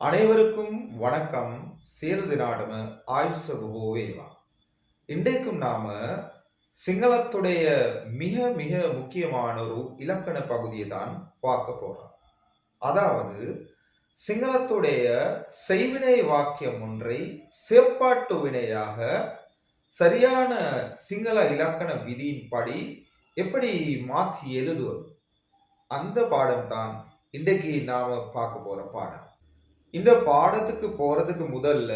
அனைவருக்கும் வணக்கம். சேர்ந்து நாடும ஆயுசகுவோவேவா. இன்றைக்கும் நாம சிங்களத்துடைய மிக மிக முக்கியமான ஒரு இலக்கண பகுதியை தான் பார்க்க போறோம். அதாவது சிங்களத்துடைய செய்வினை வாக்கியம் ஒன்றை செயற்பாட்டு வினையாக சரியான சிங்கள இலக்கண விதியின்படி எப்படி மாற்றி எழுதுவது, அந்த பாடம் தான் இன்றைக்கு நாம பார்க்க போற பாடம். இந்த பாடத்துக்கு போறதுக்கு முதல்ல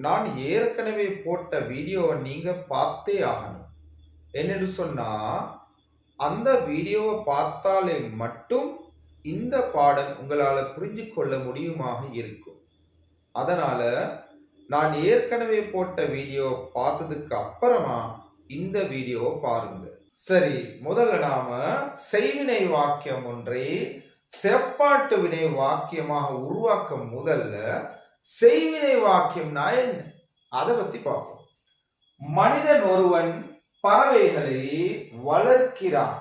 நான் ஏற்கனவே போட்ட வீடியோவை நீங்க பார்த்தே ஆகணும். என்னன்னு சொன்னா, அந்த வீடியோவை பார்த்தாலே மட்டும் இந்த பாடம் உங்களால புரிஞ்சு கொள்ள முடியுமாக இருக்கும். அதனால நான் ஏற்கனவே போட்ட வீடியோ பார்த்ததுக்கு அப்புறமா இந்த வீடியோவை பாருங்க. சரி, முதல்ல நாம செய்வினை வாக்கியம் ஒன்றை செப்பாட்டு வினை வாக்கியமாக உருவாக்க முதல்ல செய்வினை வாக்கியம்னா என்ன அதை பத்தி பார்ப்போம். மனிதன் ஒருவன் பறவைகளை வளர்க்கிறான்.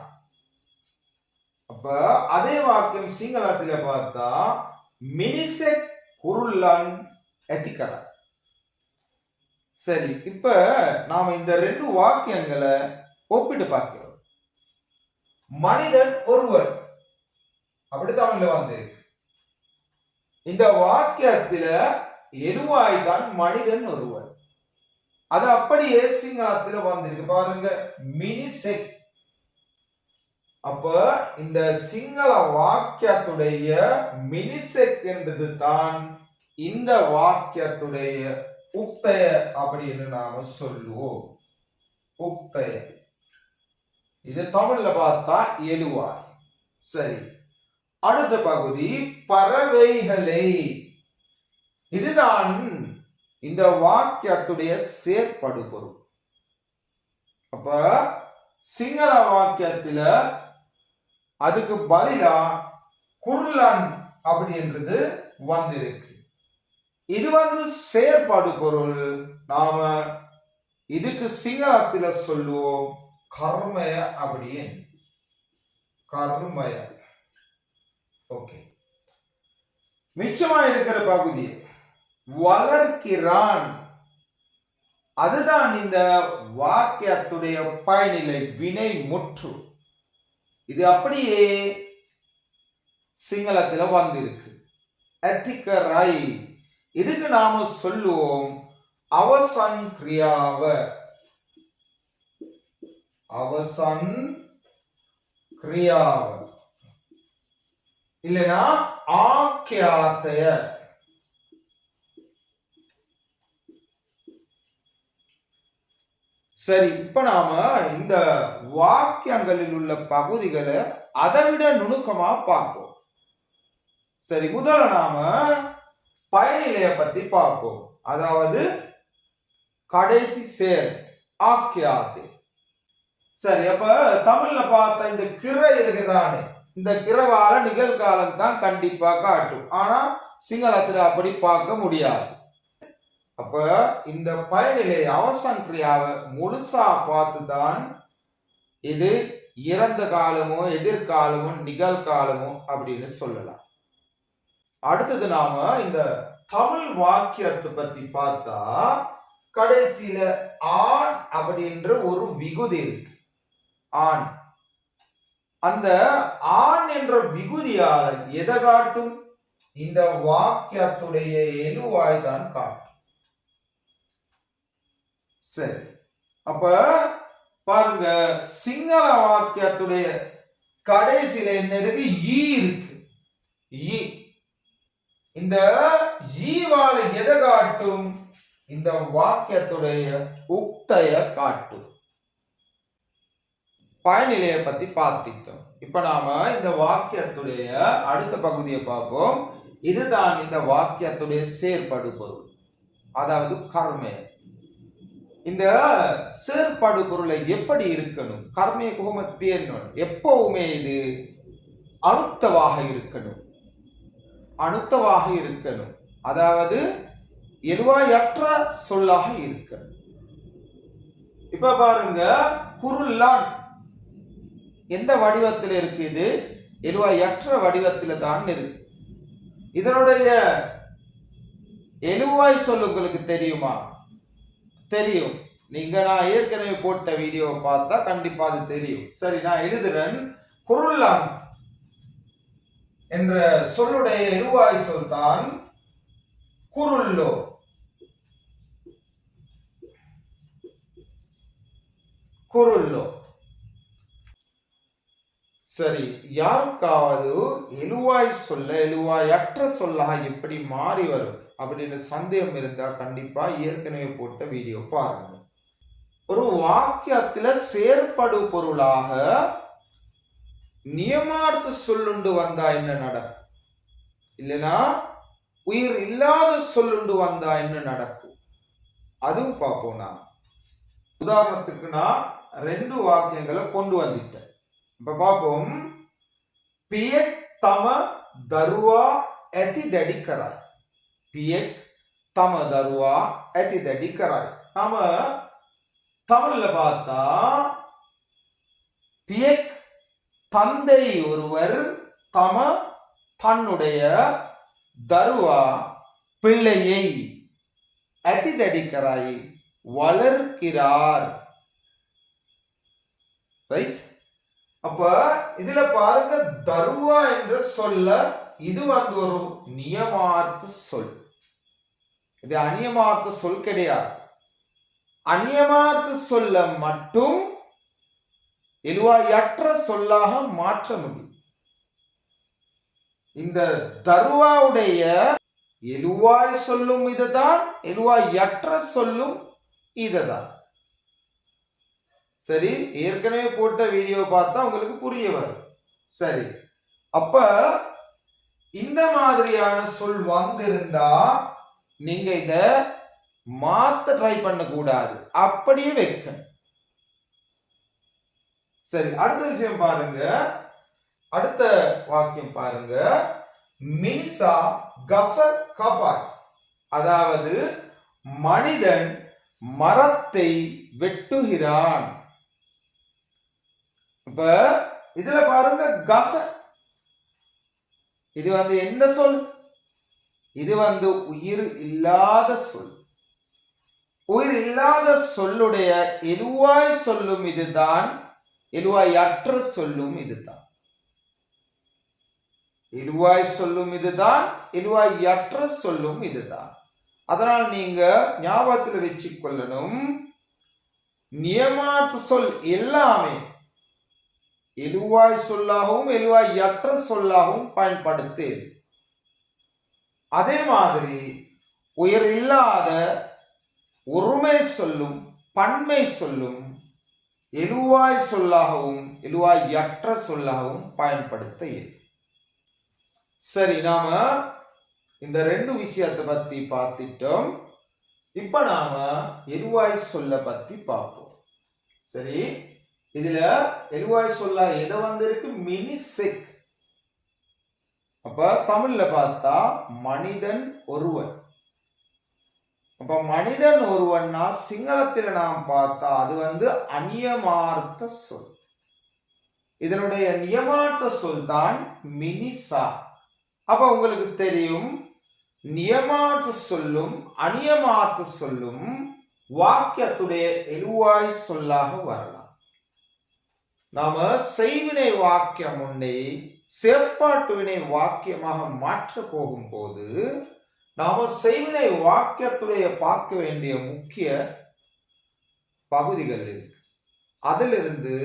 அப்ப அதே வாக்கியம் சிங்களத்துல பார்த்தா மினிசெக் குருளன் எத்திக்கர. சரி, இப்ப நாம இந்த ரெண்டு வாக்கியங்களை ஒப்பிட்டு பார்க்கிறோம். மனிதன் ஒருவன் அப்படி தமிழ்ல வந்து இந்த வாக்கியத்துல எருவாய் தான் மனிதன் ஒருவன். அது அப்படியே சிங்களத்துல வந்திருக்கு பாருங்க, மினிசெக். அப்ப இந்த சிங்கள வாக்கியத்துடைய மினிசெக் என்றது தான் இந்த வாக்கியத்துடைய உக்தய அப்படின்னு நாம சொல்லுவோம். உக்தய இது தமிழ்ல பார்த்தா எழுவாய். சரி, அடுத்த பகுதி பறவைகளை. இதுதான் இந்த வாக்கியத்துடைய செயற்படு பொருள். அப்ப சிங்கள வாக்கியத்துல அதுக்கு பதிலா குர்லன் அப்படின்றது வந்திருக்கு. இது செயற்பாடு பொருள். நாம இதுக்கு சிங்களத்துல சொல்லுவோம் கர்மய அப்படின்னு. கர்மய. ஓகே, மிச்சமா இருக்கிற பகுதி வளர்க்கிறான். அதுதான் இந்த வாக்கியத்துடைய பயனிலை வினை முற்று. இது அப்படியே சிங்களத்துல வந்திருக்கு எத்திக்கரை. இதுக்கு நாம சொல்லுவோம் அவசன் கிரியாவ. அவசன் கிரியாவ இல்லைனா ஆக்கியாத்தய. சரி, இப்ப நாம இந்த வாக்கியங்களில் உள்ள பகுதிகளை அதை விட நுணுக்கமா பார்ப்போம். சரி, முதல்ல நாம பயனிலைய பத்தி பார்ப்போம். அதாவது கடைசி சேர் ஆக்கியாத்தே. சரி, அப்ப தமிழ்ல பார்த்த இந்த கிரை இருக்குதானே, இந்த கிரவால நிகழ்காலம் தான் கண்டிப்பா காட்டும். ஆனா சிங்களத்துல அப்படி பார்க்க முடியாது. அப்ப இந்த பயனிலை அவசன் கிரியாவை முழுசா பார்த்துதான் இது இறந்த காலமோ எதிர்காலமோ நிகழ்காலமோ அப்படின்னு சொல்லலாம். அடுத்தது நாம இந்த தமிழ் வாக்கியத்தை பத்தி பார்த்தா கடைசியில ஆண் அப்படின்ற ஒரு விகுதி இருக்கு. ஆண். அந்த ஆண் என்ற விகுதியால எதை காட்டும்? இந்த வாக்கியத்துடைய எழுவாய் தான் காட்டும். சரி, அப்ப பாருங்க, சிங்கள வாக்கியத்துடைய கடைசியில என்ன இருக்கு? ஈ இருக்கு. ஈ. இந்த ஈவால எதை காட்டும்? இந்த வாக்கியத்துடைய உக்தய காட்டும். பயனிலையை பத்தி பார்த்துட்டோம். இப்ப நாம இந்த வாக்கியத்துடைய அடுத்த பகுதியை பார்ப்போம். இதுதான் இந்த வாக்கியத்துடைய செயற்படு பொருள், அதாவது கர்மே. இந்த செயற்படு பொருளை எப்படி இருக்கணும்? கர்மே கோமத்தியன் எப்பவுமே இது அனுத்தவாக இருக்கணும். அனுத்தவாக இருக்கணும், அதாவது எதுவாயற்ற சொல்லாக இருக்கணும். இப்ப பாருங்க, குருளான் எந்த வடிவத்தில் இருக்கு? இது எதுவாயற்ற வடிவத்தில் தான் இருக்கு. இதனுடைய எழுவாய் சொல் உங்களுக்கு தெரியுமா? தெரியும். நீங்க நான் ஏற்கனவே போட்ட வீடியோவை பார்த்தா கண்டிப்பா அது தெரியும். சரி, நான் எழுதுறேன். குருல்லான் என்ற சொல்லுடைய எழுவாய் சொல் தான் குருல்லோ. குருல்லோ. சரி, யாருக்காவது எழுவாய் சொல்ல எழுவாயற்ற சொல்லாக எப்படி மாறி வரும் அப்படின்னு சந்தேகம் இருந்தா கண்டிப்பா ஏற்கனவே போட்ட வீடியோ பாருங்க. ஒரு வாக்கியத்துல செயற்படு பொருளாக நியமார்த்த சொல்லுண்டு வந்தா என்ன நடக்கும்? இல்லைன்னா உயிர் இல்லாத சொல்லுண்டு வந்தா என்ன நடக்கும்? அதுவும் பார்ப்போம். நான் உதாரணத்துக்கு நான் 2 வாக்கியங்களை கொண்டு வந்துட்டேன். இப்ப பார்ப்போம். பியக் தம தருவா ඇති දැඩි කරයි. பியக் தம தருவா ඇති දැඩි කරයි. நாம தமிழ்ல பார்த்தா பியக் தந்தை ஒருவர் தம தன்னுடைய தருவா பிள்ளையை ඇති දැඩි කරයි வளர்க்கிறார். ரைட்? அப்ப இதுல பாருங்க, தருவா என்ற சொல்ல இது ஒரு நியமார்த்த சொல். இது அநியமார்த்த சொல் கிடையாது. அநியமார்த்த சொல்ல மட்டும் எழுவாயற்ற சொல்லாக மாற்ற முடியும். இந்த தருவாவுடைய எழுவாய் சொல்லும் இதுதான், எழுவாயற்ற சொல்லும் இதுதான். சரி, ஏற்கனவே போட்ட வீடியோ பார்த்தா உங்களுக்கு புரிய வரும். சரி, அப்ப இந்த மாதிரியான சொல் வந்திருந்தா நீங்க இத மாத்த ட்ரை பண்ண கூடாது, அப்படியே வைக்க. சரி, அடுத்த விஷயம் பாருங்க. அடுத்த வாக்கியம் பாருங்க. மினிசா கச கபாய், அதாவது மனிதன் மரத்தை வெட்டுகிறான். இப்ப இதுல பாருங்க, கச, இது என்ன சொல்? இது உயிர் இல்லாத சொல். உயிர் இல்லாத சொல்லுடைய எழுவாய் சொல்லும் இதுதான், எழுவாயற்ற சொல்லும் இதுதான். எழுவாய் சொல்லும் இதுதான், எழுவாயற்ற சொல்லும் இதுதான். அதனால் நீங்க ஞாபகத்தில் வச்சுக் கொள்ளணும், நியமார்த்த சொல் எல்லாமே எழுவாய் சொல்லாகவும் எழுவாயற்ற சொல்லாகவும் பயன்படுத்து. அதே மாதிரி உயிர் இல்லாத ஒருமை சொல்லும் பன்மை சொல்லும் எழுவாய் சொல்லாகவும் எழுவாயற்ற சொல்லாகவும் பயன்படுத்த. சரி, நாம இந்த 2 விஷயத்தை பத்தி பார்த்துட்டோம். இப்ப நாம எழுவாய் சொல்ல பத்தி பார்ப்போம். சரி, இதுல எழுவாய் சொல்ல எது வந்திருக்கு? மினிசெக். அப்ப தமிழ்ல பார்த்தா மனிதன் ஒருவன். அப்ப மனிதன் ஒருவன்னா சிங்களத்தில் நாம் பார்த்தா அது அநியமார்த்த சொல். இதனுடைய நியமார்த்த சொல் தான் மினிசா. அப்ப உங்களுக்கு தெரியும், நியமார்த்த சொல்லும் அநியமார்த்த சொல்லும் வாக்கியத்துடைய எழுவாய் சொல்லாக வரலாம். நாம செய்வினை வாக்கியம் ஒன்றை செயற்பாட்டு வினை வாக்கியமாக மாற்ற போகும்போது நாம செய்வினை வாக்கியத்துடைய பார்க்க வேண்டிய முக்கிய பகுதிகள் இருக்கு. அதிலிருந்து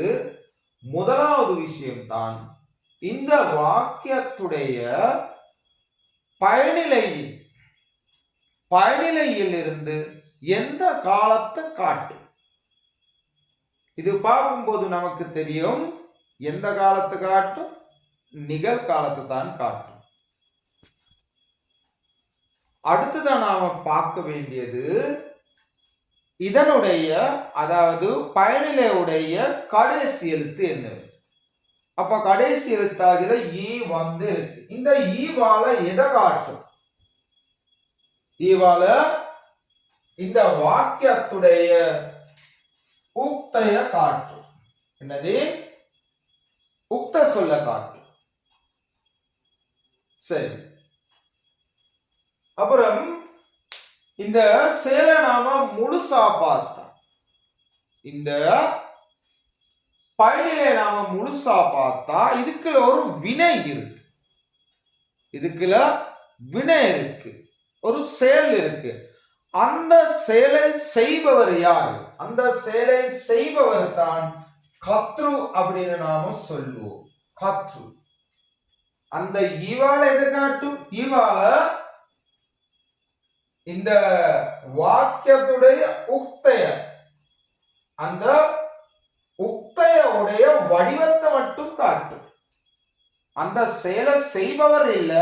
முதலாவது விஷயம்தான் இந்த வாக்கியத்துடைய பயனிலையில் இருந்து எந்த காலத்தை காட்டு. இது பார்க்கும்போது நமக்கு தெரியும், எந்த காலத்தை காட்டும்? நிகழ்காலத்தை தான் காட்டும். அடுத்துதான் நாம பார்க்க வேண்டியது இதனுடைய, அதாவது பயனிலையுடைய கடைசி எழுத்து என்ன. அப்ப கடைசி எழுத்தாகிற ஈ இந்த ஈவால எதை காட்டும்? ஈவால இந்த வாக்கியத்துடைய உக்தைய காட்டும். என்னது? உக்த சொல்ல காட்டும். சரி, அப்புறம் இந்த செயலை நாம முழுசா பார்த்தா, இந்த பயனிலை நாம முழுசா பார்த்தா இதுக்குள்ள ஒரு வினை இருக்கு, இதுக்குள்ள வினை இருக்கு, ஒரு செயல் இருக்கு. அந்த செயலை செய்பவர் யார்? அந்த செயலை செய்பவர் தான் கத்ரு அப்படின்னு நாம சொல்லுவோம். கத்ரு அந்த ஈவால எதை காட்டும்? ஈவால இந்த வாக்கியத்துடைய உக்தைய, அந்த உக்தையுடைய வடிவத்தை மட்டும் காட்டும். அந்த செயலை செய்பவர் இல்ல,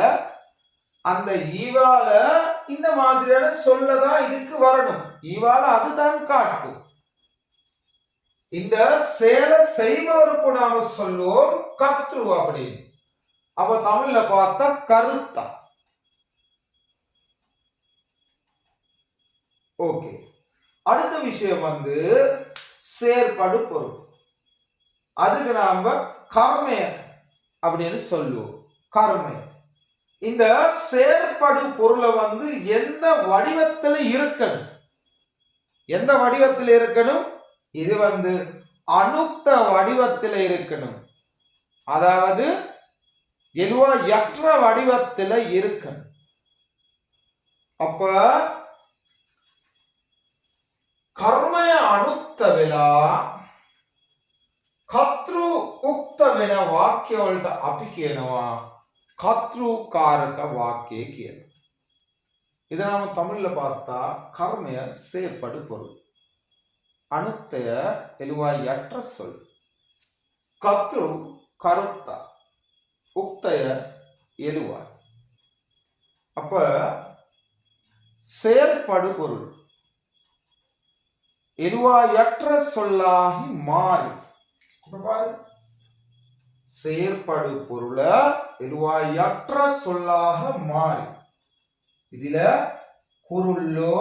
அந்த ஈவால இந்த மாதிரியான சொல்லதான் இதுக்கு வரணும். ஈவால அதுதான் காட்டும். இந்த செயலை செய்பவருக்கு நாம சொல்லுவோம் கத்ரு அப்படின்னு. அப்ப தமிழ்ல பார்த்தா கருத்தா. ஓகே, அடுத்த விஷயம் வந்து செயற்படு பொருள். அதுக்கு நாம கர்மய அப்படின்னு சொல்லுவோம். கர்மய இந்த செயற்படு பொருளை வந்து எந்த வடிவத்தில் இருக்கணும்? எந்த வடிவத்தில் இருக்கணும்? இது வந்து அணுக்த வடிவத்தில் இருக்கணும். அதாவது எதுவாயற்ற வடிவத்தில் இருக்கணும். அப்ப கர்மய අනුත්තවෙලා කතෘ උක්ත වෙන වාක්‍ය වලට අපි කියනවා කතෘකාරක வாக்கிய කියලා. இதை நாம தமிழ்ல பார்த்தா கர்மய செயற்படு பொருள், அணுத்தய எலுவாயற்ற சொல், கத்ரு கருத்தா, உக்தய எலுவாய். அப்ப செயற்படு பொருள் எலுவாயற்ற சொல்லாகி மாறி. செயற்படு பொருள எலுவாயற்ற சொல்லாக மாறி. இதுல குருள்ளோ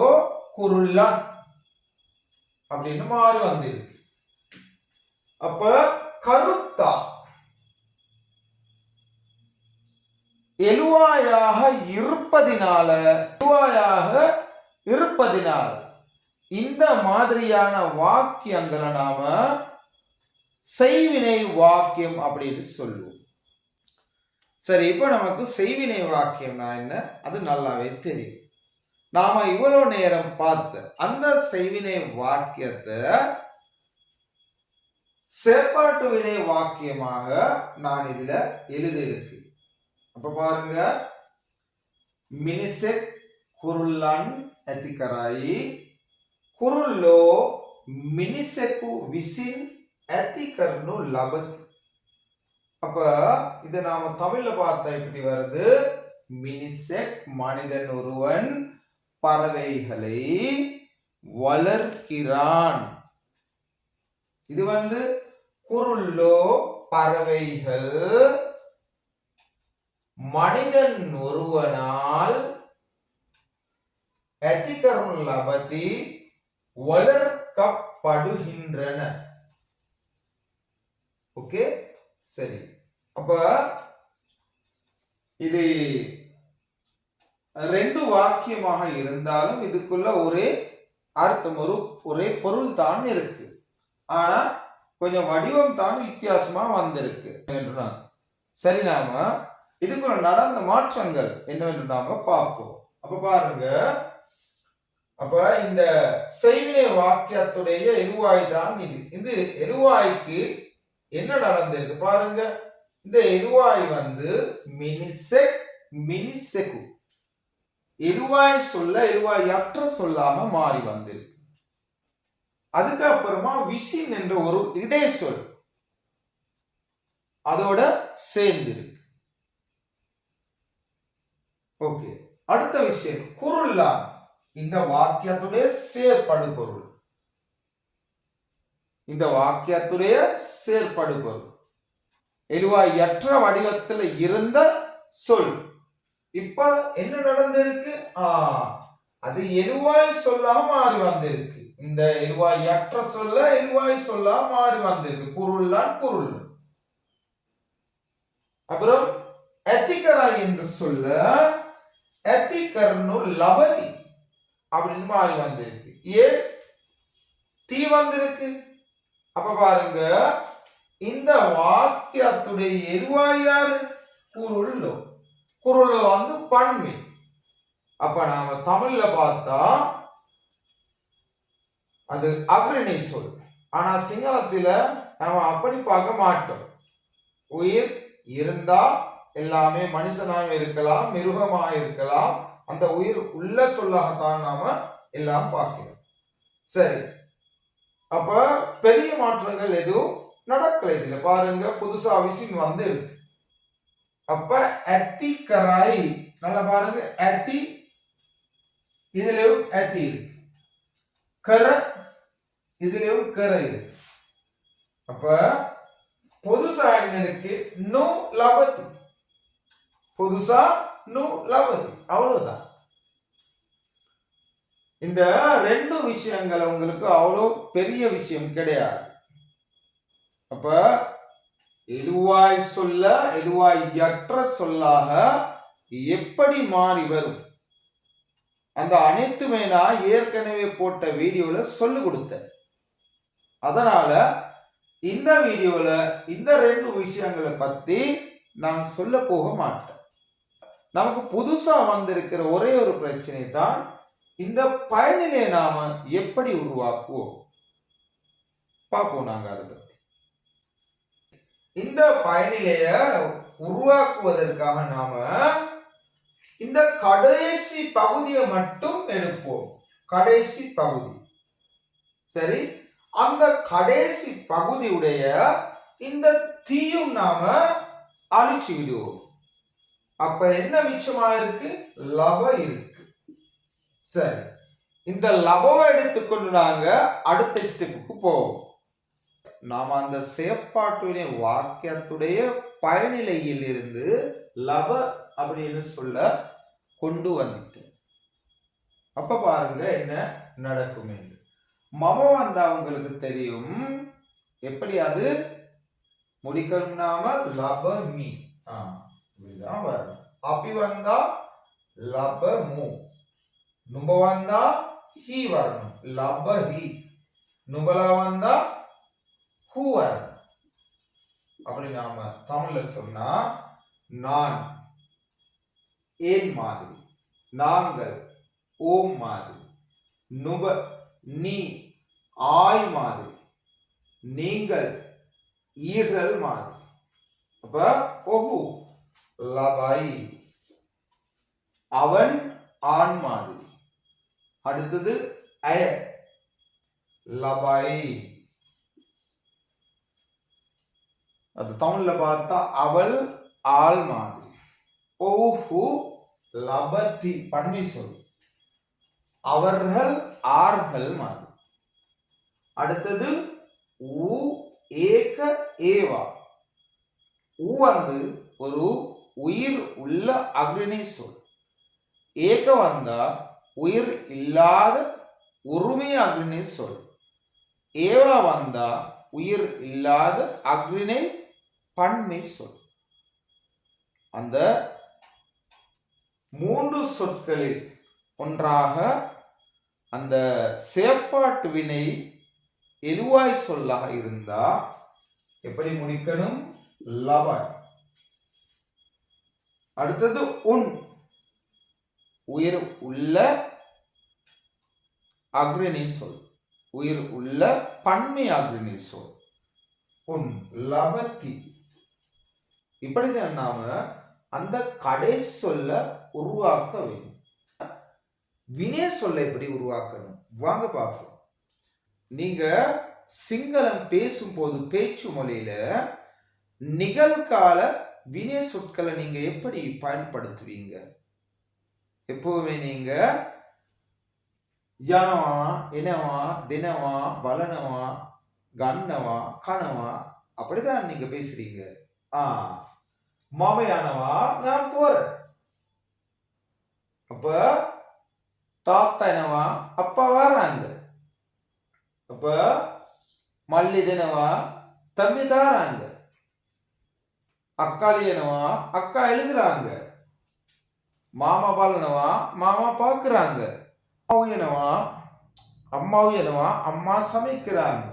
குருள்ளன் அப்படின்னு மாறி வந்திருக்கு. அப்ப கருத்தா எலுவாயாக இருப்பதினால இந்த மாதிரியான வாக்கியங்களை நாம செய்வினை வாக்கியம் அப்படின்னு சொல்லுவோம். சரி, இப்ப நமக்கு செய்வினை வாக்கியம்னா என்ன அது நல்லாவே தெரியும். நாம இவ்வளவு நேரம் பார்த்த அந்த செய்வினை வாக்கியத்தை செயற்பாட்டு வினை வாக்கியமாக நான் இதுல எழுதியிருக்கு. அப்ப பாருங்க, மினிசெக் குருள்ளன் ඇතිකරයි කුරුල්ලෝ මිනිසෙකු විසින් ඇති කරනු ලබති. அப்ப இதை நாம தமிழ்ல பார்த்தா இப்படி வருது. மினிசெக் மனிதன் ஒருவன் பறவைகளை வளர்க்கிறான். இது வந்து குருள்ளோ பறவைகள் மனிதன் ஒருவனால் ඇතිකරනු ලබති வளர்க்கப்படுகின்றன. ஓகே, சரி. அப்ப இது ரெண்டு வாக்கியமாக இருந்தாலும் இதுக்குள்ள ஒரே அர்த்தம், ஒரே பொருள் தான் இருக்கு. ஆனா கொஞ்சம் வடிவம் தான் வித்தியாசமா வந்திருக்கு. சரி, நாம இதுக்குள்ள நடந்த மாற்றங்கள் என்னவென்று நாம பார்ப்போம். அப்ப பாருங்க, அப்ப இந்த செய்வினை வாக்கியத்துடைய எருவாய் தான் இது. இந்த எருவாய்க்கு என்ன நடந்திருக்கு பாருங்க. இந்த எருவாய் வந்து மினிசெக் மினிசெகு எருவாய் சொல்ல எருவாயற்ற சொல்லாக மாறி வந்திருக்கு. அதுக்கப்புறமா விசின் என்ற ஒரு இடை சொல் அதோட சேர்ந்திருக்கு. ஓகே, அடுத்த விஷயம் குருள்ளான். இந்த வாக்கியத்துடைய செயற்படு பொருள், இந்த வாக்கியத்துடைய செயற்படு பொருள் எலுவாயற்ற வடிவத்தில் இருந்த சொல். இப்ப என்ன நடந்திருக்கு? அது எலுவாய் சொல்லாக மாறி வந்திருக்கு. இந்த எலுவாயற்ற சொல்ல எலுவாய் சொல்லாக மாறி வந்திருக்கு. குருள்ளான் குருள். அப்புறம் ඇතිකරයි என்று சொல்ல ඇතිකරනු ලබති. அப்படின்னு மாறி வந்திருக்கு. ஏன் தீ வந்திருக்கு? அப்ப பாருங்க, இந்த வாக்கியத்துடைய எருவாய் யாரு? குருளோ. குருளோ வந்து பன்மை. அப்ப நாம தமிழ்ல பார்த்தா அது அக்ரணி சொல். ஆனா சிங்களத்துல நாம அப்படி பார்க்க மாட்டோம். உயிர் இருந்தா எல்லாமே மனுஷனாக இருக்கலாம், மிருகமாக இருக்கலாம். அந்த உயிர் உள்ள சொல்லாகத்தான் நாம எல்லாம் பார்க்கிறோம். சரி, அப்ப பெரிய மாற்றங்கள் எதுவும் நடக்கல. இதுல பாருங்க, புதுசா விஷயம் வந்து இருக்கு. அப்ப அத்தி கராய், நல்லா பாருங்க, அத்தி இதுலயும் அத்தி இருக்கு, கரை இதுலயும் கரை இருக்கு. அப்ப புதுசா என்ன இருக்கு? நூ லபதி. புதுசா நூ லபதி, அவ்வளவுதான். இந்த ரெண்டு விஷயங்கள் உங்களுக்கு அவ்வளோ பெரிய விஷயம் கிடையாது. அப்ப எழுவாய் சொல்ல எழுவாயற்ற சொல்லாக எப்படி மாறி வரும், அந்த அனைத்துமே நான் ஏற்கனவே போட்ட வீடியோல சொல்லி கொடுத்தேன். அதனால இந்த வீடியோல இந்த ரெண்டு விஷயங்களை பத்தி நான் சொல்ல போக மாட்டேன். நமக்கு புதுசா வந்திருக்கிற ஒரே ஒரு பிரச்சனை தான், இந்த பயனிலை நாம எப்படி உருவாக்குவோம் பார்ப்போம். நாங்க அதை பத்தி இந்த பயனிலைய உருவாக்குவதற்காக நாம இந்த கடைசி பகுதியை மட்டும் எடுப்போம். கடைசி பகுதி. சரி, அந்த கடைசி பகுதியுடைய இந்த தீயும் நாம அழிச்சு விடுவோம். அப்ப என்ன மிச்சமா இருக்கு? லவ இருக்கு. சரி, இந்த லபவை எடுத்துக்கொண்டு நாங்க அடுத்த ஸ்டெப்புக்கு போவோம். நாம அந்த செயற்பாட்டுடைய வாக்கியத்துடைய பயனிலையில் இருந்து லப அப்படின்னு சொல்ல கொண்டு வந்துட்டோம். அப்ப பாருங்க என்ன நடக்கும் என்று. மம வந்தா உங்களுக்கு தெரியும் எப்படி அது முடிக்கணும். நாம லபமி இதுதான் வரணும். அப்பி வந்தா லபமு. நுப வந்தா ஹி வரணும், லபஹி. நுபலா வந்தா ஹூ வரணும். அப்படி நாம தமிழ்ல சொன்னா நான் ஏன் மாதிரி, நாங்கள் ஓம் மாதிரி, நுப நீ ஆய் மாதிரி, நீங்கள் ஈர்கள் மாதிரி. அப்ப ஒஹு லபை, அவன் ஆண் மாதிரி. அடுத்தது அய லபை. அது தமிழ்ல பார்த்தா அவள் ஆள் மாதிரி. ஓஹு லபதி பன்மை சொல், அவர்கள் ஆர்கள் மாதிரி. அடுத்தது ஊ ஏக ஏவா. ஊ வந்து ஒரு உயிர் உள்ள அக்னி சொல். ஏக வந்தா உயிர் இல்லாத உரிமை அக்னி சொல். ஏவா வந்தா உயிர் இல்லாத அக்னி பன்மை சொல். அந்த மூன்று சொற்களில் ஒன்றாக அந்த செயற்பாட்டு வினை எழுவாய் சொல்லாக இருந்தா எப்படி முடிக்கணும்? லவன். அடுத்தது உன், உயிர் உள்ள அக்னி சொல், உயிர் உள்ள பன்மை அக்னி சொல். உன் லபத்தி. இப்படிதான் நாம அந்த கடைசி சொல்ல உருவாக்க வேண்டும். வினை சொல்ல எப்படி உருவாக்கணும் வாங்க பார்ப்போம். நீங்க சிங்களம் பேசும்போது பேச்சு மொழியில நிகழ்கால வினை சொற்களை நீங்க எப்படி பயன்படுத்துவீங்க? எப்பவுமே நீங்க யனவா, இனவா, தினவா, பலனவா, கண்ணவா, கனவா அப்படிதான் நீங்க பேசுறீங்க. மாமையானவா நான் போறேன். அப்ப தாத்தானவா அப்பா வராங்க. அப்ப மல்லிதனவா தம்பி தாராங்க. அக்காளியனவா அக்கா எழுதுறாங்க. மாமா பாலனவா மாமா பாக்குறாங்க. என்னவா அம்மாவும் என்னவா அம்மா சமைக்கிறாங்க,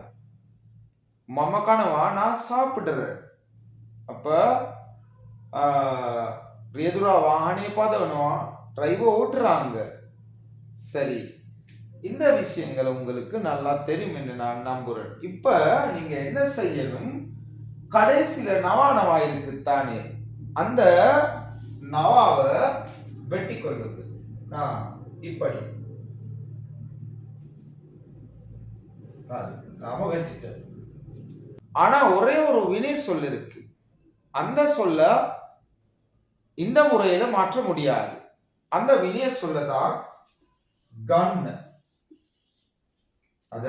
மம்ம கனவா நான் சாப்பிடுறேன். அப்ப எதிரா வாகனே பார்த்தவனவா டிரைவர் ஓட்டுறாங்க. சரி, இந்த விஷயங்கள் உங்களுக்கு நல்லா தெரியும் என்று நான் நம்புறேன். இப்ப நீங்க என்ன செய்யணும், கடைசியில நவா நவா இருக்குத்தானே, அந்த நவாவை வெட்டி கொள்ளுது. இப்படி நாம வெட்டிட்டோம். ஆனா ஒரே ஒரு வினை சொல் இருக்கு, அந்த சொல்ல இந்த முறையில மாற்ற முடியாது. அந்த வினைய சொல்லதான் கன். அத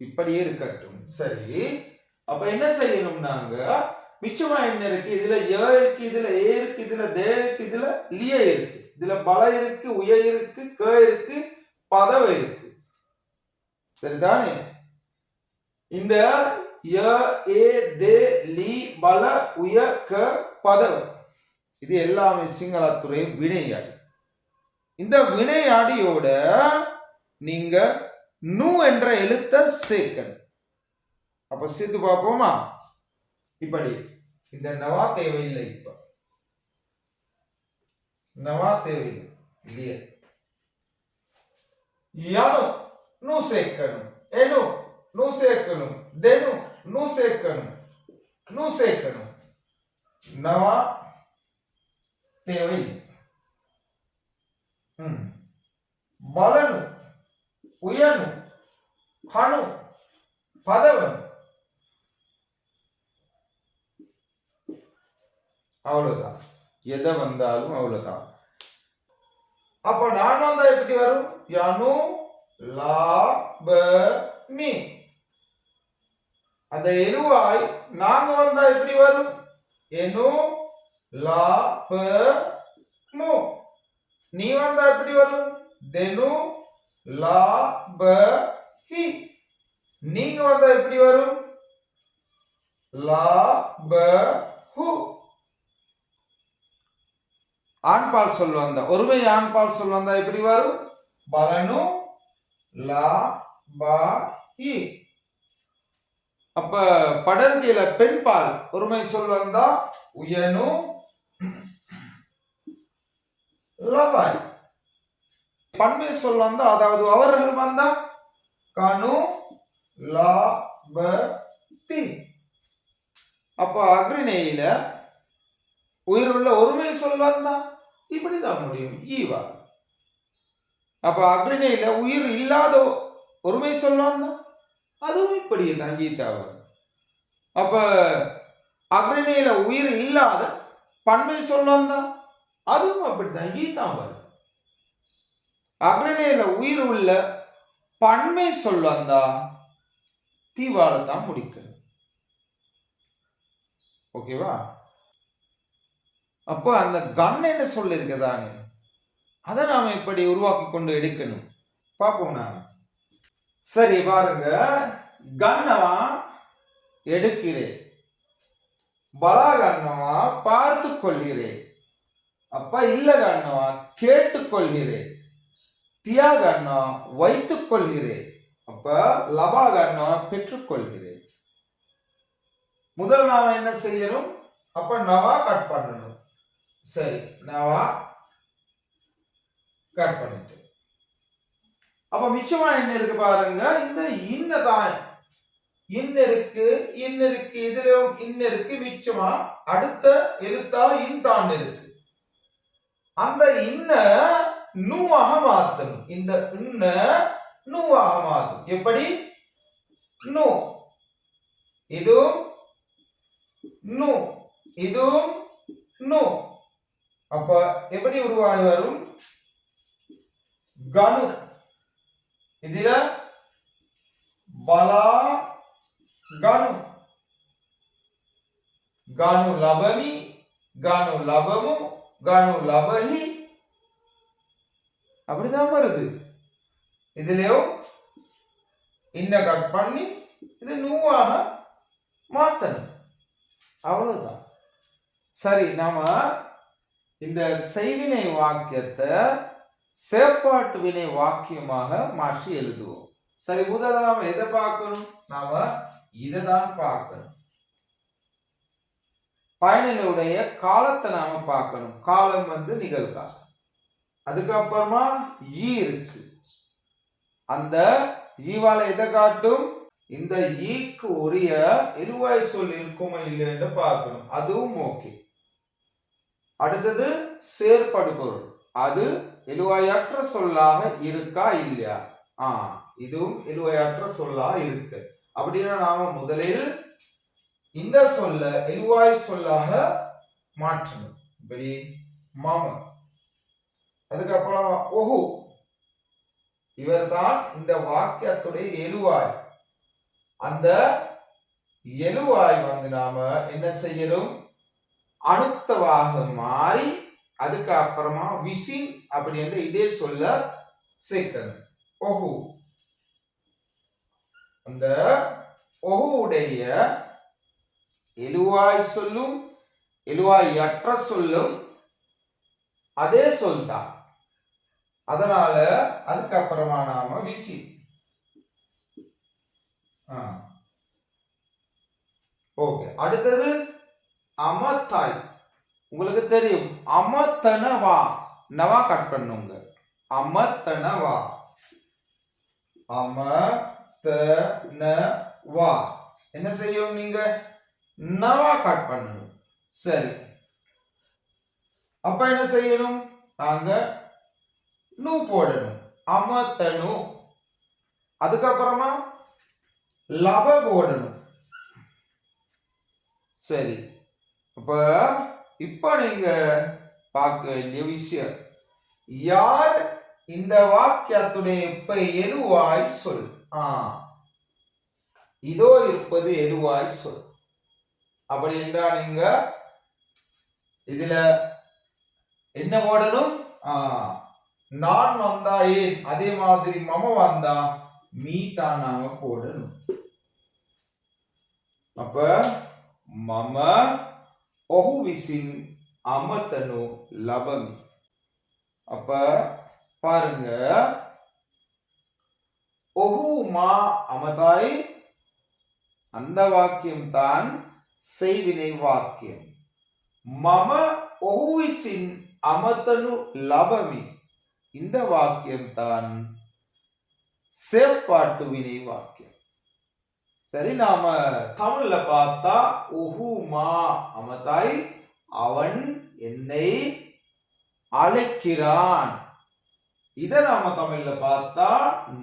இப்படியே இருக்கட்டும். சரி, அப்ப என்ன செய்யணும், நாங்க மிச்சமா என்ன இருக்கு, இதுல ஏ இருக்கு, இதுல ஏ இருக்கு, இதுல தே இருக்கு, இதுல லிய இருக்கு, இதுல பல இருக்கு, உய இருக்கு, க இருக்கு, பதவ இருக்கு. சரிதானே? இந்த ய ஏ தே லி பல உய க பதவ இது எல்லாமே சிங்களத்துறை வினையாடி. இந்த வினையாடியோட நீங்க நு என்ற எழுத்த சேர்க்கணும். அப்ப சேர்த்து பார்ப்போமா? இப்படி இந்த நவா தேவையில்லை, இப்ப நவா தேவையில்லை இல்லையே. யனு நு சேர்க்கணும், எனு நு சேர்க்கணும், தெனு நு சேர்க்கணும், நு சேர்க்கணும். நவா தேவை. பலனு உயனு கணு பதவன், அவ்வளவுதான். எதை வந்தாலும் அவ்வளவுதான். அப்ப நான் வந்தா எப்படி வரும்? யனு லா ப மீ. அந்த எழுவாய் நாங்க வந்தா எப்படி வரும்? எனு லா ப மு. நீ வந்தா எப்படி வரும்? தெனு லா ப ஹி. நீங்க வந்தா எப்படி வரும்? லா ப ஹு. ஆண்பால் சொல் வந்தா, ஒருமை ஆண்பால் சொல் வந்தா எப்படி வரும்? பலனு லா பா இ. அப்ப படர்கையில பெண்பால் ஒருமை சொல் வந்தா உயனு லவாய். பன்மை சொல் வந்தா, அதாவது அவர்கள் வந்தா கனு லா ப தி. அப்ப அக்ரிநேயில உயிர் உள்ள ஒருமை சொல் வந்தா இப்படிதான் முடியும், ஈவா. அப்ப அக்ரிநேயில உயிர் இல்லாத ஒருமை சொல் வந்தா அதுவும் இப்படியே தான் கீதாவா. அப்ப அக்ரிநேயில உயிர் இல்லாத பன்மை சொல் வந்தா அதுவும் அப்படித்தான் கீதாவா. அக்ரிநேயில உயிர் உள்ள பன்மை சொல் வந்தா தீவால தான் முடிக்கணும். ஓகேவா? அப்போ அந்த கன் என்ன சொல்ல இருக்குதானே, அதை நாம இப்படி உருவாக்கி கொண்டு எடுக்கணும். பார்ப்போம் நான். சரி பாருங்க, கண்ணவா எடுக்கிறேன், பலா கண்ணவா பார்த்து கொள்கிறேன், அப்ப இல்ல கண்ணவா கேட்டுக்கொள்கிறேன், தியா கண்ணா வைத்துக் கொள்கிறேன், அப்ப லபா கண்ணா பெற்றுக்கொள்கிறேன். முதல் நாம என்ன செய்யணும்? அப்ப நவா கட் பண்ணணும். சரி, நவா கட் பண்ணிட்டு அப்ப மிச்சமா என்ன இருக்கு பாருங்க, இந்த இன்னதான் இருக்கு, இதுலயும் இருக்கு, மிச்சமா அடுத்த எழுத்தா இன்தான் இருக்கு. அந்த இன்ன நூவாக மாத்தணும். இந்த இன்ன நூவாக மாத்தும். எப்படி? நூ, இதுவும் நூ, இதுவும் நூ. அப்ப எப்படி உருவாகி வரும்? கனு. இதுல பலா கனு, கனு லபமி, கனு லபமு, கனு லபஹி. அப்படிதான் வருது. இதுலயும் இன்ன கட் பண்ணி இது நூவாக மாத்தணும். அவ்வளவுதான். சரி, நாம இந்த செய்வினை வாக்கியத்தை செயற்பாட்டு வினை வாக்கியமாக மாற்றி எழுதுவோம். சரி, முதல்ல நாம எதை பார்க்கணும்? நாம இதை தான் பார்க்கணும். பயனிலுடைய காலத்தை நாம பார்க்கணும். காலம் நிகழ்காலம். அதுக்கப்புறமா ஈ இருக்கு. அந்த ஈவால எதை காட்டும்? இந்த ஈக்கு உரிய இருவாய் சொல் இருக்குமா இல்லைன்னு பார்க்கணும். அதுவும் ஓகே. அடுத்தது செயற்படு பொருள். அது எழுவாயற்ற சொல்லாக இருக்கா இல்லையா? இதுவும் எழுவாயற்ற சொல்லா இருக்கு. அப்படின்னா நாம முதலில் இந்த சொல்ல எழுவாய் சொல்லாக மாற்றணும். இப்படி மாம. அதுக்கப்புறம் ஒஹு, இவர்தான் இந்த வாக்கியத்துடைய எழுவாய். அந்த எழுவாய் நாம என்ன செய்யணும்? அணுத்தவாக மாறி அதுக்கு அப்புறமா விசின் அப்படி என்று இதே சொல்ல சேர்க்கணும். ஒஹு. அந்த ஒஹுடைய எழுவாய் சொல்லும் எழுவாய் அற்ற சொல்லும் அதே சொல் தான். அதனால அதுக்கப்புறமா நாம விசி. ஓகே. அடுத்தது அமத்தாய். உங்களுக்கு தெரியும், அமத்தனவா. நவா கட் பண்ணுங்க. அமத்தனவா. அமத்தனவா என்ன செய்யும்? நீங்க நவா கட் பண்ணணும். சரி, அப்ப என்ன செய்யணும்? நாங்க நூ போடணும். அமத்தனு. அதுக்கப்புறமா லப போடணும். சரி, இப்ப நீங்க பார்க்க வேண்டிய விஷயம், யார் இந்த வாக்கியத்துடைய இப்ப எழுவாய் சொல்? இதோ இருப்பது எழுவாய் சொல். அப்படி என்றால் நீங்க இதுல என்ன போடணும்? நான் வந்தா ஏன், அதே மாதிரி மம வந்தா மீ தான் நாம போடணும். அப்ப மம ஒஹு விசின் அமத்தனு லபமி. அப்ப பாருங்க, ஒஹு மா அமதாய் அந்த வாக்கியம் தான் செய்வினை வாக்கியம். மம ஒஹு விசின் அமத்தனு லபமி இந்த வாக்கியம் தான் செயற்பாட்டு வினை வாக்கியம். சரி, நாம தமிழ்ல பார்த்தா உஹு மா அமதாய் அவன் என்னை அழைக்கிறான். இத நாம தமிழ்ல பார்த்தா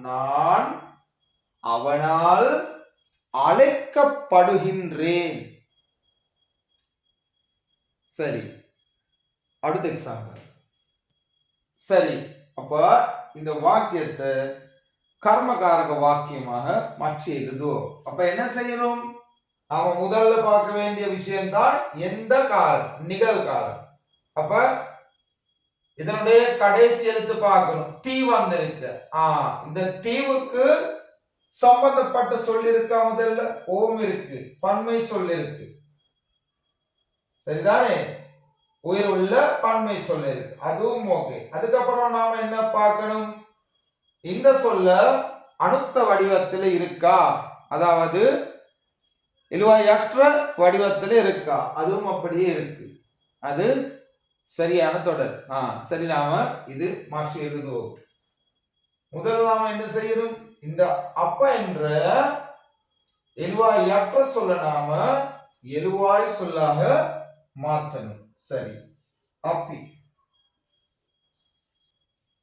நான் அவனால் அழைக்கப்படுகின்றேன். சரி, அடுத்த எக்ஸாம்பிள். சரி, அப்ப இந்த வாக்கியத்தை கர்மகாரக வாக்கியமாக மாற்றி எழுதுவோம். அப்ப என்ன செய்யணும்? நாம முதல்ல பார்க்க வேண்டிய விஷயம் தான் எந்த காலம், நிகழ்காலம். அப்ப இதனுடைய கடைசி எழுத்து பார்க்கணும். தீ வந்திருக்கு. இந்த தீவுக்கு சம்பந்தப்பட்ட சொல் இருக்கா? முதல்ல ஓம் இருக்கு, பன்மை சொல் இருக்கு. சரிதானே? உயிர் உள்ள பன்மை சொல் இருக்கு, அதுவும் ஓகே. அதுக்கப்புறம் நாம என்ன பார்க்கணும்? இந்த சொல்ல அணுத்த வடிவத்தில் இருக்கா, அதாவது எழுவாயற்ற வடிவத்தில் இருக்கா? அதுவும் அப்படியே இருக்கு. அது சரியான தொடர். சரி, நாம இது மாற்றி எழுதுவோம். முதல்ல நாம என்ன செய்யணும்? இந்த அப்ப என்ற எழுவாயற்ற சொல்ல நாம எழுவாய் சொல்லாக மாற்றணும். சரி, அப்பி.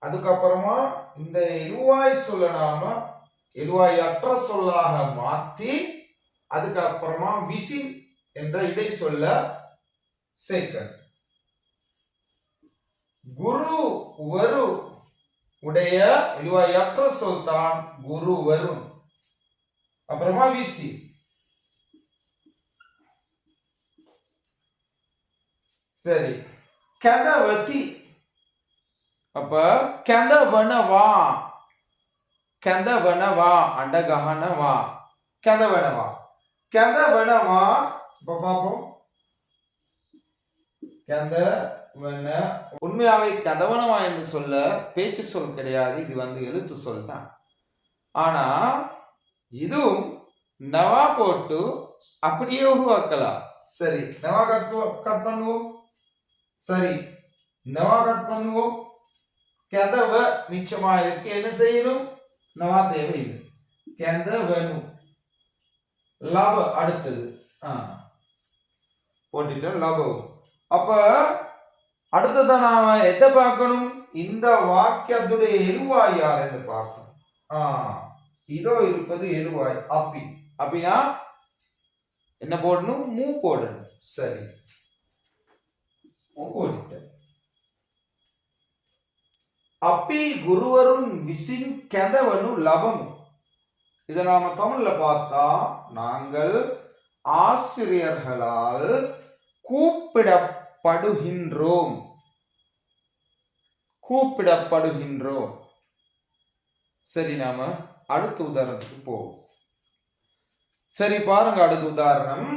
அதுக்கப்புறமா இந்த எழுவாய் சொல்ல நாம எழுவாயற்ற சொல்லாக மாற்றி அதுக்கப்புறமா விசின் என்ற இடை சொல்ல சேர்க்கணும். குரு வரு உடைய எழுவாயற்ற சொல் தான் குரு வரும். அப்புறமா விசி. சரி, கதவதி. அப்ப கதவனவா, கதவனவா அண்டகஹனவா, கதவனவா, கதவனவா. இப்ப பாப்போம். கதவனவா உண்மையாவே கதவனவா என்று சொல்ல பேச்சு சொல் கிடையாது, இது எழுத்து சொல் தான். ஆனா இதுவும் நவா போட்டு அப்படியே உருவாக்கலாம். சரி, நவா கட் பண்ணுவோம். சரி, நவா கட் பண்ணுவோம். கதவ மிச்சமா இருக்கு, என்ன செய்யணும்? நவா தேவையில்லை, கதவனும் லப அடுத்தது போட்டுட்டோம் லபம். அப்ப அடுத்ததான் நாம எதை பார்க்கணும்? இந்த வாக்கியத்துடைய எருவாய் யார் என்று பார்க்கணும். இதோ இருப்பது எருவாய் அப்பி. அப்படின்னா என்ன போடணும்? மூ போடணும். சரி, போட்டுட்டேன். அப்பி குருவரும் விசிங் கெதவனு லபம். இதை நாம தமிழ்ல பார்த்தா, நாங்கள் ஆசிரியர்களால் கூப்பிடப்படுகின்றோம். கூப்பிடப்படுகின்றோம். சரி, நாம அடுத்த உதாரணத்துக்கு போவோம். சரி, பாருங்க அடுத்த உதாரணம்.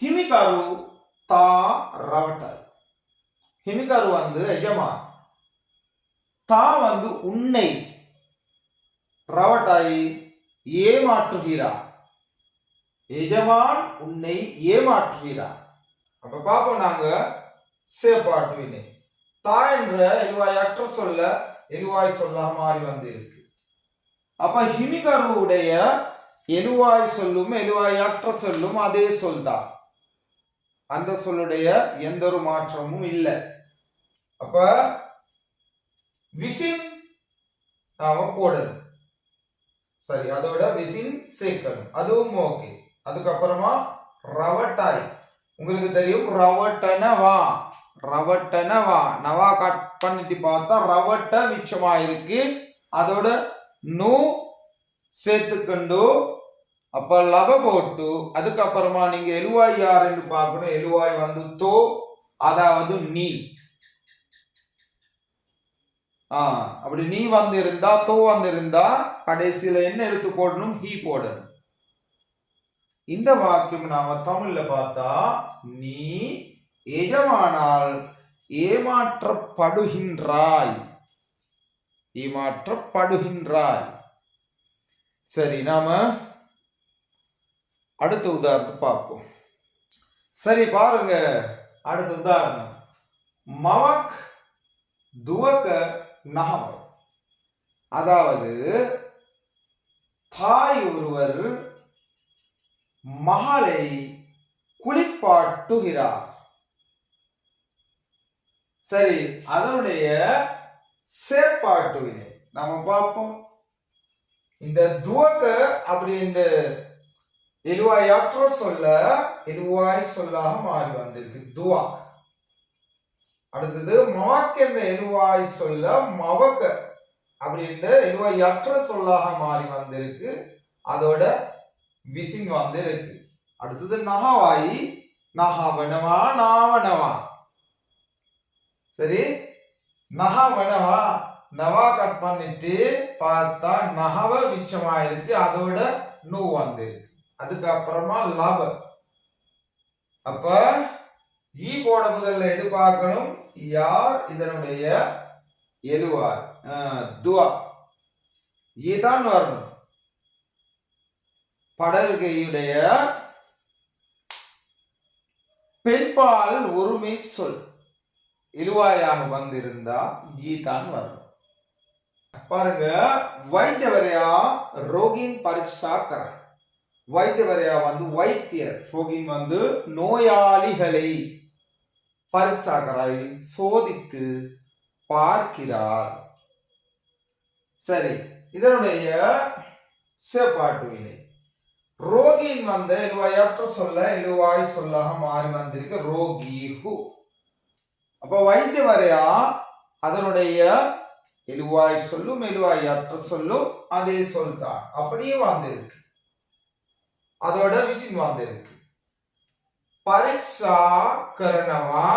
ஹிமிகாரு தா ரவட்டாய். ஹிமிகாரு எஜமான், தா உன்னை, ரவட்டாய் ஏமாற்றுகிறார். எஜமான் உன்னை ஏமாற்றுகிறார். அப்ப பாப்போம் நாங்க சேப்பாட்டுவினை. தா என்ற எழுவாயற்ற சொல்ல எழுவாய் சொல்லாக மாறி இருக்கு. அப்ப ஹிமிகருடைய எழுவாய் சொல்லும் எழுவாயற்ற சொல்லும் அதே சொல்தான். அந்த சொல்லுடைய எந்த ஒரு மாற்றமும் இல்லை. அப்ப விசின் நாம போடணும். சரி, அதோட விசின் சேர்க்கணும், அதுவும் ஓகே. அதுக்கப்புறமா ரவட்டாய், உங்களுக்கு தெரியும் ரவட்டனவா. ரவட்டனவா நவா கட் பண்ணிட்டு பார்த்தா ரவட்ட மிச்சமா இருக்கு, அதோட நூ சேர்த்துக்கண்டு அப்ப லப போட்டு அதுக்கப்புறமா நீங்க எழுவாய் யார் என்று பார்க்கணும். எழுவாய் தோ, அதாவது நீ. அப்படி நீ இருந்தா, தோ இருந்தா கடைசியில என்ன எழுத்து போடணும்? ஹீ போடணும். இந்த வாக்கியம் நாம தமிழ்ல பார்த்தா, நீ எஜமானால் ஏமாற்றப்படுகின்றாய். ஏமாற்றப்படுகின்றாய். சரி, நாம அடுத்த உதாரணத்தை பார்ப்போம். சரி, பாருங்க அடுத்த உதாரணம். மவக் துவக நகவ. அதாவது தாய் ஒருவர் மகளை குளிப்பாட்டுகிறார். சரி, அதனுடைய சேப்பாட்டுவினை நாம பார்ப்போம். இந்த துவக அப்படின்ற எழுவாயற்ற சொல்ல எழுவாய் சொல்லாக மாறி வந்திருக்கு, துவாக். அடுத்தது மவக் என்ற எழுவாய் சொல்ல மவக்க அப்படின்ற எழுவாயற்ற சொல்லாக மாறி வந்திருக்கு, அதோட விசின் இருக்கு. அடுத்தது நகவாய், நகவனவா நாவனவா. சரி, நகவனவா நவா கட் பண்ணிட்டு பார்த்தா நகவ மிச்சமா இருக்கு, அதோட நூ இருக்கு. அதுக்கப்புறமா லப. அப்ப ஈ போட முதல்ல எது பார்க்கணும்? யார் இதனுடைய எழுவார்? துவா. ஈதான் வரணும். படர்கையுடைய பெண்பால் ஒருமை சொல் எழுவாயாக வந்திருந்தா ஈதான் வரணும். பாருங்க, வைத்தியவரையா ரோகின் பரீட்சா கர. வைத்தியவரையா வைத்தியர், ரோகின் நோயாளிகளை, பரீட்சா கராய் சோதித்து பார்க்கிறார். சரி, இதனுடைய சேப்பாட்டு வினை. ரோகின் எழுவாயற்ற சொல்ல எழுவாய் சொல்லாக மாறி வந்திருக்கு, ரோகிஹு. அப்ப வைத்தியவரையா அதனுடைய எழுவாய் சொல்லும் எழுவாயற்ற சொல்லும் அதே சொல் தான், அப்படியே வந்திருக்கு, அதோட விசின் வந்திருக்கு. பரீட்சா கரணவா.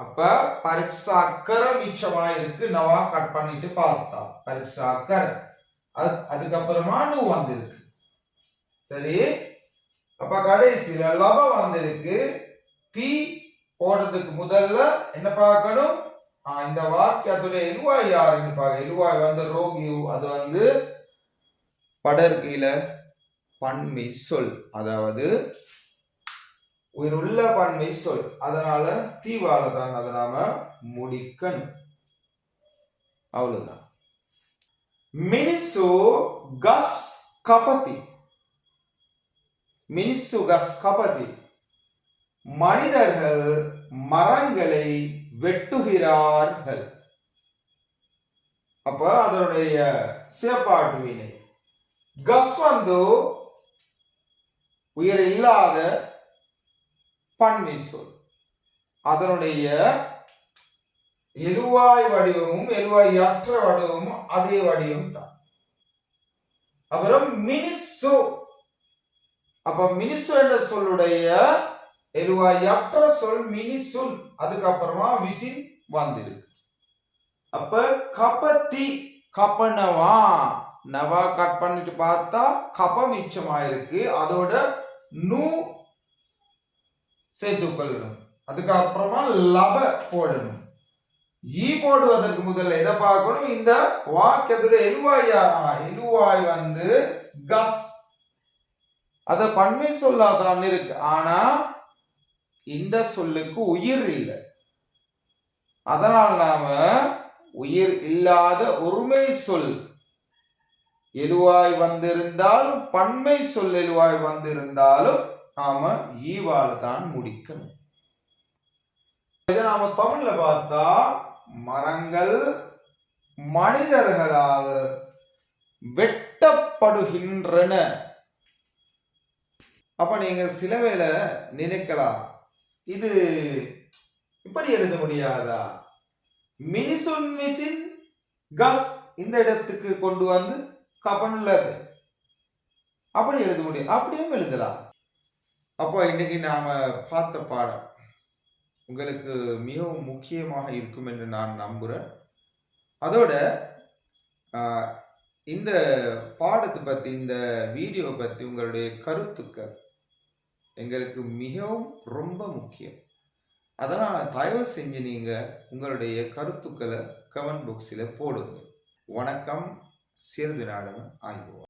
அப்ப பரீட்சா கர மிச்சமா இருக்கு, நவா கட் பண்ணிட்டு பார்த்தா பரீட்சா கர. அதுக்கப்புறமா நூ வந்திருக்கு. சரி, அப்ப கடைசியில லப வந்திருக்கு, தி போடுறதுக்கு முதல்ல என்ன பார்க்கணும், இந்த வாக்கியத்துடைய எலுவாய் யாருன்னு பார்க்க. எலுவாய் வந்து ரோகியூ, அது வந்து படற்கையில பன்மை சொல், அதாவது உயிருள்ள பன்மை சொல். அதனால தீவால தான் அதை நாம முடிக்கணும். அவ்வளவுதான். மினிசு கஸ் கபதி. மினிசு கஸ் கபதி, மனிதர்கள் மரங்களை வெட்டுகிறார்கள். அப்ப அதனுடைய சிறப்பாட்டு வினை. கஸ் வந்து உயிர் இல்லாத பன்மை சொல். அதனுடைய எழுவாய் வடிவமும் எழுவாய் அற்ற வடிவமும் அதே வடிவம் தான். அப்புறம் மினிசு, அப்ப மினிசு என்ற சொல்லுடைய எழுவாய் அற்ற சொல் மினிசுல், அதுக்கப்புறமா விசின் வந்திருக்கு. அப்ப கபத்தி, கப்பனவா நவா கட் பண்ணிட்டு பார்த்தா கப மிச்சமாயிருக்கு, அதோட நூ சேர்த்துக்கொள்ளணும். அதுக்கப்புறமா லப போடணும். ஈ போடுவதற்கு முதல்ல எதை பார்க்கணும், இந்த வாக்கியத்துல எழுவாய் வந்து கஸ், அத பன்மை சொல்லாதான் இருக்கு. ஆனா இந்த சொல்லுக்கு உயிர் இல்லை. அதனால் நாம உயிர் இல்லாத ஒருமை சொல் எழுவாய் வந்திருந்தாலும் பன்மை சொல் எழுவாய் வந்திருந்தாலும் நாம ஈவால தான் முடிக்கணும். இதை நாம தமிழ்ல பார்த்தா மரங்கள் மனிதர்களால் வெட்டப்படுகின்றன. அப்ப நீங்க சில வேளை நினைக்கலாம், இது இப்படி எழுத முடியாதா, மினிசுன் மிசின் கஸ் இந்த இடத்துக்கு கொண்டு வந்து கபனுள்ள அப்படி எழுத முடியும், அப்படியும் எழுதலாம். அப்போ இன்னைக்கு நாம பார்த்த பாடம் உங்களுக்கு மிகவும் முக்கியமாக இருக்கும் என்று நான் நம்புறேன். அதோட இந்த பாடத்தை பற்றி, இந்த வீடியோ பற்றி உங்களுடைய கருத்துக்கள் எங்களுக்கு மிகவும் ரொம்ப முக்கியம். அதனால் தயவு செஞ்சு நீங்கள் உங்களுடைய கருத்துக்களை கமெண்ட் பாக்ஸில் போடுங்க. வணக்கம். சிறிது நாடகம் ஆய்வு.